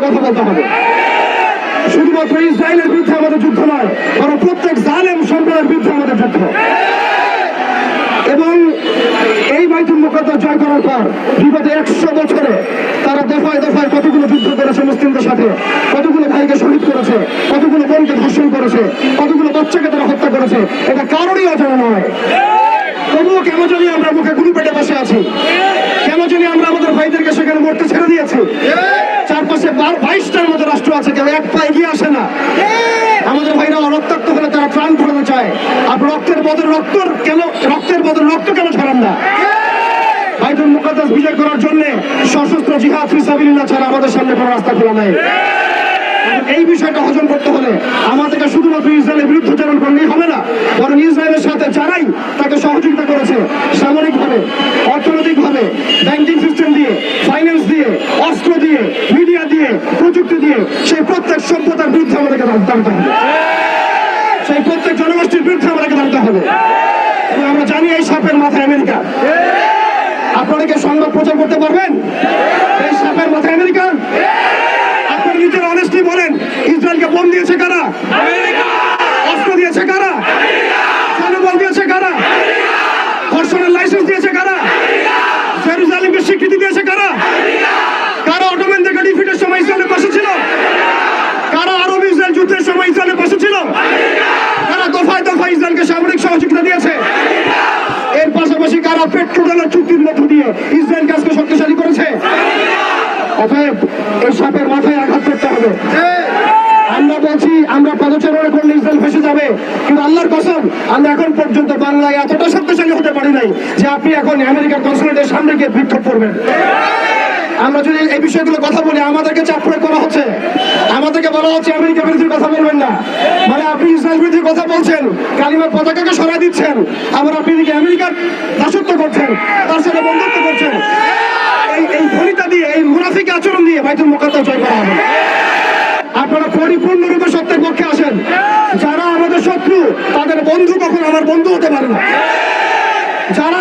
কথা বলতে হবে। শুধুমাত্র ইসরায়েলের বিরুদ্ধে আমাদের যুদ্ধ নয়, বরং প্রত্যেক জালেম সম্প্রদায়ের বিরুদ্ধে আমাদের যুদ্ধ। এবং এই বাইতুল মুকাদ্দাস জয় করার পর বিগত 100 বছরে তারা দফায় দফায় কতগুলো যুদ্ধ করেছে মুসলিমদের সাথে, কতগুলো ভাইকে শহীদ করেছে, কতগুলো বোনকে ধর্ষণ করেছে, কতগুলো বাচ্চাকে তারা হত্যা করেছে, এটা কারোরই অজানা নয়। তবুও কেন জানি আমরা মুখে গুলি পেটে বসে আছি, কেন জানি আমরা আমাদের ভাইদেরকে সেখানে মরতে ছেড়ে দিয়েছি। চারপাশে 22টার মতো রাষ্ট্র আছে, কেউ এক পা এগিয়ে আসে না। আমাদের ভাইরা রক্তাক্ত হলে তারা প্রাণ ফেরাতে চায়, আর রক্তের বদলে রক্ত কেন ছড়ান না? বাইতুল মুকাদ্দাস বিজয় করার জন্য সশস্ত্র জিহাদ ফি সাবিলিল্লাহ ছাড়া আমাদের সামনে কোনো রাস্তা খোলা নেই। এই বিষয়টা হজম করতে হলে আমাদেরকে শুধুমাত্র ইসরায়েলের বিরুদ্ধাচরণ করলেই হবে না, বরং ইসরায়েলের সাথে যারাই তাকে সহযোগিতা করেছে সামরিকভাবে, অর্থনৈতিকভাবে, ব্যাংকিং সিস্টেম দিয়ে, ফাইন্যান্স দিয়ে, অস্ত্র দিয়ে, মিডিয়া দিয়ে, প্রযুক্তি দিয়ে, সেই প্রত্যেক সভ্যতার বিরুদ্ধে আমাদেরকে দাঁড়াতে হবে। সেই প্রত্যেক জনগোষ্ঠীর বিরুদ্ধে আমাদেরকে দাঁড়াতে হবে। এবং আমরা জানি এই সাপের মাথায় আমেরিকা। আপনারা কি সংবাদ প্রচার করতে পারবেন এই সাপের মাথায় আমেরিকা? আপনারা নিজের অনেস্টলি বলেন, ইসরায়েলকে বোম দিয়েছে কারা? অস্ত্র দিয়েছে কারা? জনবল দিয়েছে কারা? ধর্ষণের লাইসেন্স দিয়েছে কারা? জেরুজালেমকে স্বীকৃতি দিয়েছে কারা? কারা অটোম্যানদেরকে ডিফিটের সময় ইসরায়েলের পাশে ছিল? কারা আরব ইসরায়েল যুদ্ধের সময় ইসরায়েলের পাশে ছিল? কারা দফায় দফায় ইসরায়েলকে সামরিক সহযোগিতা দিয়েছে? এর পাশাপাশি কারা পেট্রোডলার চুক্তির মধ্য দিয়ে ইসরায়েল কাজকে শক্তিশালী করেছে? অতএব এই সাপের মাথায় আঘাত করতে হবে। আমরা বলছি আমরা পদচারণা করলে ইসরায়েল ফেসে যাবে, কিন্তু আল্লাহর কসম আমরা এখন পর্যন্ত বাংলায় এতটা শক্তিশালী হতে পারি নাই যে আপনি এখন আমেরিকার কনসুলেটের সামনে গিয়ে বিক্ষোভ করবেন। আমরা যদি এই বিষয়গুলো কথা বলি, আমাদেরকে চাপ প্রয়োগ করা হচ্ছে, আমাদেরকে বলা হচ্ছে আমেরিকা বিরোধী কথা বলবেন না। মানে আপনি ইসরায়েল বিরোধী কথা বলছেন, কালিমার পতাকাকে সরাই দিচ্ছেন, আবার আপনি দিকে আমেরিকার দাসত্ব করছেন, তার সাথে বন্ধুত্ব করছেন। এই ভনিতা দিয়ে, এই মুনাফিক আচরণ দিয়ে বাইতুল মুকাদ্দাস জয় করা হবে। আপনারা পরিপূর্ণরূপে সত্যের পক্ষে আসেন। যারা আমাদের শত্রু তাদের বন্ধু কখনো আমার বন্ধু হতে পারে না। যারা